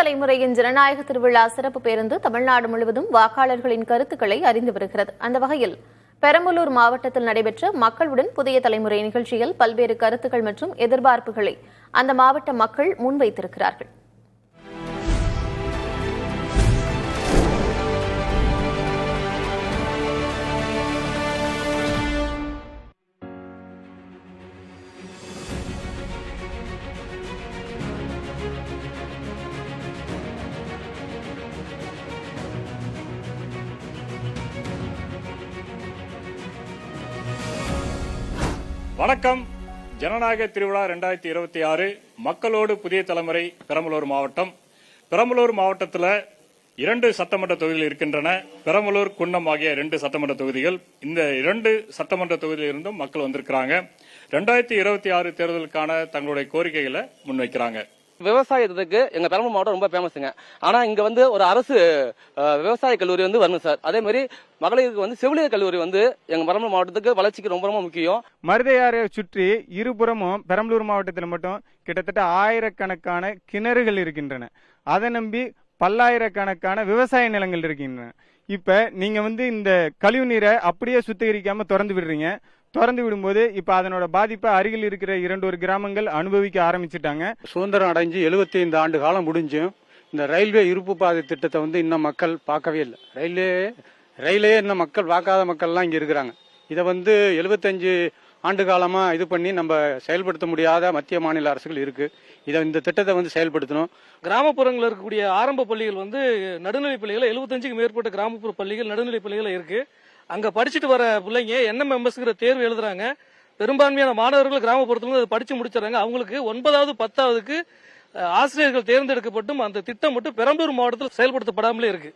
தலைமுறையின் ஜனநாயக திருவிழா சிறப்பு பேருந்து தமிழ்நாடு முழுவதும் வாக்காளர்களின் கருத்துக்களை அறிந்து வருகிறது. அந்த வகையில் பெரம்பலூர் மாவட்டத்தில் நடைபெற்ற மக்களுடன் புதிய தலைமுறை நிகழ்ச்சியில் பல்வேறு கருத்துக்கள் மற்றும் எதிர்பார்ப்புகளை அந்த மாவட்ட மக்கள் முன்வைத்திருக்கிறார்கள். வணக்கம். ஜனநாயக திருவிழா 2026 மக்களோடு புதிய தலைமுறை பெரம்பலூர் மாவட்டம். பெரம்பலூர் மாவட்டத்தில் 2 சட்டமன்ற தொகுதிகள் இருக்கின்றன. பெரம்பலூர், குன்னம் ஆகிய 2 சட்டமன்ற தொகுதிகள். இந்த 2 சட்டமன்ற தொகுதியிலிருந்தும் மக்கள் வந்திருக்கிறாங்க. 2026 தேர்தலுக்கான தங்களுடைய கோரிக்கைகளை முன்வைக்கிறாங்க. விவசாயத்துக்கு எங்க பெரம்பலூர் மாவட்டம் ரொம்ப ஃபேமஸுங்க. ஆனா இங்க ஒரு அரசு விவசாய கல்லூரி வரணும் சார். அதே மாதிரி மகளிருக்கு செவிலியர் கல்லூரி எங்க பெரம்பலூர் மாவட்டத்துக்கு வளர்ச்சிக்கு ரொம்ப ரொம்ப முக்கியம். மருதையாரை சுற்றி இருபுறமும் பெரம்பலூர் மாவட்டத்தில் மட்டும் கிட்டத்தட்ட ஆயிரக்கணக்கான கிணறுகள் இருக்கின்றன. அதை நம்பி பல்லாயிரக்கணக்கான விவசாய நிலங்கள் இருக்கின்றன. இப்ப நீங்க இந்த கழிவு நீரை அப்படியே சுத்திகரிக்காம திறந்து விடுறீங்க. திறந்து விடும்போது இப்ப அதனோட பாதிப்பை அருகில் இருக்கிற 2 கிராமங்கள் அனுபவிக்க ஆரம்பிச்சுட்டாங்க. சுதந்திரம் அடைஞ்சு 75 ஆண்டு காலம் முடிஞ்சும் இந்த ரயில்வே இருப்பு பாதை திட்டத்தை இன்னும் மக்கள் பார்க்கவே இல்லை. ரயிலே இன்னும் மக்கள் பார்க்காத மக்கள்லாம் இங்க இருக்கிறாங்க. இதை 75 ஆண்டு காலமா இது பண்ணி நம்ம செயல்படுத்த முடியாத மத்திய மாநில அரசுகள் இருக்கு. இந்த திட்டத்தை செயல்படுத்தணும். கிராமப்புறங்களில் இருக்கக்கூடிய ஆரம்ப பள்ளிகள் நடுநிலை பள்ளிகள் 75க்கும் மேற்பட்ட கிராமப்புற பள்ளிகள் நடுநிலை பள்ளிகள் இருக்கு. அங்க படிச்சுட்டு வர பிள்ளைங்க NMMSங்கிற தேர்வு எழுதுறாங்க. பெரும்பான்மையான மாணவர்கள் கிராமப்புறத்துல படிச்சு முடிச்சிடறாங்க. அவங்களுக்கு 9வது 10வதுக்கு ஆசிரியர்கள் தேர்ந்தெடுக்கப்பட்டும் அந்த திட்டம் மட்டும் பெரம்பலூர் மாவட்டத்தில் செயல்படுத்தப்படாமலே இருக்கு.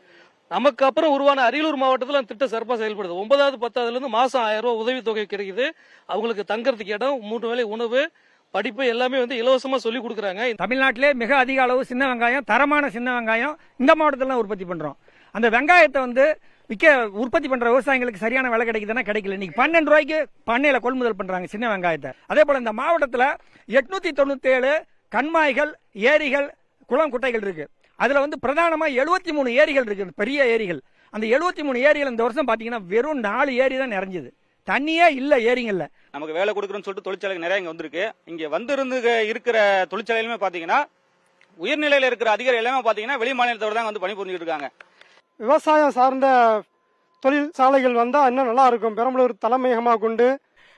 நமக்கு அப்புறம் உருவான அரியலூர் மாவட்டத்தில் அந்த திட்டம் சிறப்பாக செயல்படுது. 9வது 10வதுல இருந்து மாசம் 1000 ரூபாய் உதவித்தொகை கிடைக்குது. அவங்களுக்கு தங்கறதுக்கு இடம், 3 வேளை உணவு, படிப்பு எல்லாமே இலவசமா சொல்லி கொடுக்குறாங்க. தமிழ்நாட்டிலே மிக அதிக அளவு சின்ன வெங்காயம், தரமான சின்ன வெங்காயம் இந்த மாவட்டத்தில் உற்பத்தி பண்றோம். அந்த வெங்காயத்தை உற்பத்தி பண்ற விவசாயிகளுக்கு சரியான விலை கிடைக்குதுன்னா கிடைக்கல. இன்னைக்கு 12 ரூபாய்க்கு பண்ணையில கொள்முதல் பண்றாங்க சின்ன வெங்காயத்தை. அதே போல இந்த மாவட்டத்தில் 897 கண்மாய்கள், ஏரிகள், குளம், குட்டைகள் இருக்கு. அதுல பிரதானமா 73 ஏரிகள் இருக்கு, பெரிய ஏரிகள். அந்த 73 ஏரிகள் இந்த வருஷம் பாத்தீங்கன்னா வெறும் 4 ஏரி தான் நிறைஞ்சது. தண்ணியே இல்ல ஏரிங்கல்ல. நமக்கு வேலை கொடுக்குறோம்னு சொல்லிட்டு தொழிற்சாலை நிறைய இங்க வந்திருக்கு. இங்க இருக்கிற தொழிற்சாலையிலுமே பாத்தீங்கன்னா உயர்நிலையில இருக்கிற அதிகாரிகள் எல்லாமே பாத்தீங்கன்னா வெளி மாநிலத்தோட தான் பணிபுரிஞ்சுட்டு இருக்காங்க. விவசாயம் சார்ந்த தொழிற்சாலைகள் வந்தா இன்னும் நல்லா இருக்கும். பெரம்பலூர் தலைமையகமாக கொண்டு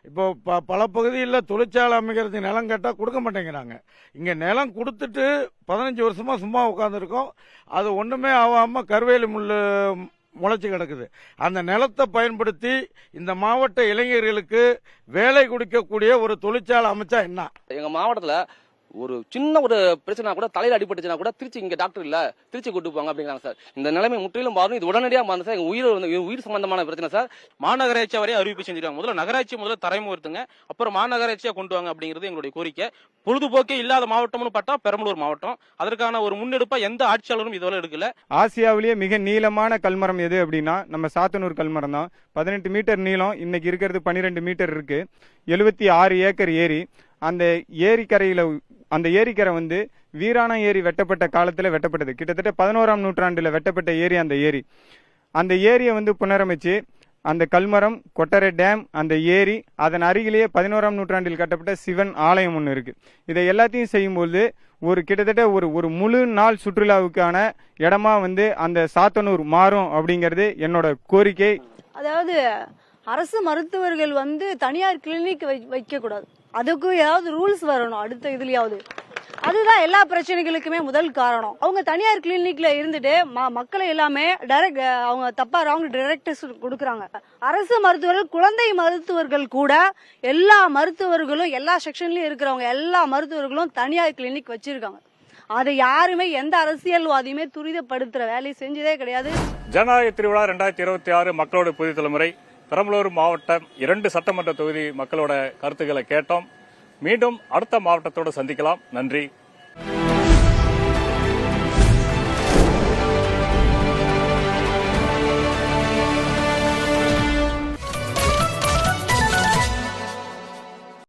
இப்போ பல பகுதியில் தொழிற்சாலை அமைக்கிறதுக்கு நிலம் கேட்டால் கொடுக்க மாட்டேங்கிறாங்க. இங்கே நிலம் கொடுத்துட்டு 15 வருஷமா சும்மா உட்காந்துருக்கோம். அது ஒன்றுமே ஆகாம கருவேலி முளைச்சி கிடக்குது. அந்த நிலத்தை பயன்படுத்தி இந்த மாவட்ட இளைஞர்களுக்கு வேலை கொடுக்கக்கூடிய ஒரு தொழிற்சாலை அமைச்சா என்ன? எங்க மாவட்டத்துல ஒரு சின்ன பிரச்சனை கூட, தலையில அடிபட்டுச்சுன்னா கூட திருச்சி இங்க டாக்டர் இல்ல, திருச்சி கூட்டு போவாங்க அப்படிங்கிறாங்க சார். இந்த நிலைமை முற்றிலும் மாறும். இது உடனடியாக மாறும் சார். எங்க உயிர் சம்பந்தமான பிரச்சனை சார். மாநகராட்சி வரை அறிவிப்பு செஞ்சிருக்காங்க. முதல்ல தரைமுகத்துங்க, அப்புறம் மாநகராட்சியா கொண்டு வாங்க அப்படிங்கிறது எங்களுடைய கோரிக்கை. பொழுதுபோக்கே இல்லாத மாவட்டம்னு பார்த்தா பெரம்பலூர் மாவட்டம். அதற்கான ஒரு முன்னெடுப்பா எந்த ஆட்சியாளரும் இதுவரை எடுக்கல. ஆசியாவிலேயே மிக நீளமான கல்மரம் எது அப்படின்னா நம்ம சாத்தனூர் கல்மரம் தான். 18 மீட்டர் நீளம், இன்னைக்கு இருக்கிறது 12 மீட்டர் இருக்கு. 76 ஏக்கர் ஏரி. அந்த ஏரிக்கரை வீராணா ஏரி வெட்டப்பட்ட காலத்துல வெட்டப்பட்டது. கிட்டத்தட்ட 11ஆம் நூற்றாண்டுல வெட்டப்பட்ட ஏரி அந்த ஏரியை புனரமைச்சு அந்த கல்மரம், கொட்டரை டேம், அந்த ஏரி, அதன் அருகிலேயே 11ஆம் நூற்றாண்டில் கட்டப்பட்ட சிவன் ஆலயம் ஒன்று இருக்கு. இதை எல்லாத்தையும் செய்யும்போது கிட்டத்தட்ட ஒரு முழு நாள் சுற்றுலாவுக்கான இடமா அந்த சாத்தனூர் மாறும் அப்படிங்கிறது என்னோட கோரிக்கை. அதாவது அரசு மருத்துவர்கள் தனியார் கிளினிக் வைக்க கூடாது. அதுக்கு ஏதாவது ரூல்ஸ் வரணும் அடுத்த இதுலயாவது. அதுதான் எல்லா பிரச்சனைகளுக்குமே முதல் காரணம். அவங்க தனியார் கிளினிக்ல இருந்துட்டு மக்களை எல்லாமே அவங்க தப்பா ராங் டைரக்டர்ஸ் கொடுக்கறாங்க. அரசு மருத்துவர்கள், குழந்தை மருத்துவர்கள் கூட எல்லா மருத்துவர்களும், எல்லா செக்ஷன்லயும் இருக்கிறவங்க எல்லா மருத்துவர்களும் தனியார் கிளினிக் வச்சிருக்காங்க. அதை யாருமே எந்த அரசியல்வாதியுமே துரிதப்படுத்துற வேலையை செஞ்சதே கிடையாது. ஜனநாயக திருவிழா 2026 மக்களோட புதிய தலைமுறை பெரம்பலூர் மாவட்டம் 2 சட்டமன்ற தொகுதி மக்களோட கருத்துக்களை கேட்டோம். மீண்டும் அடுத்த மாவட்டத்தோடு சந்திக்கலாம். நன்றி.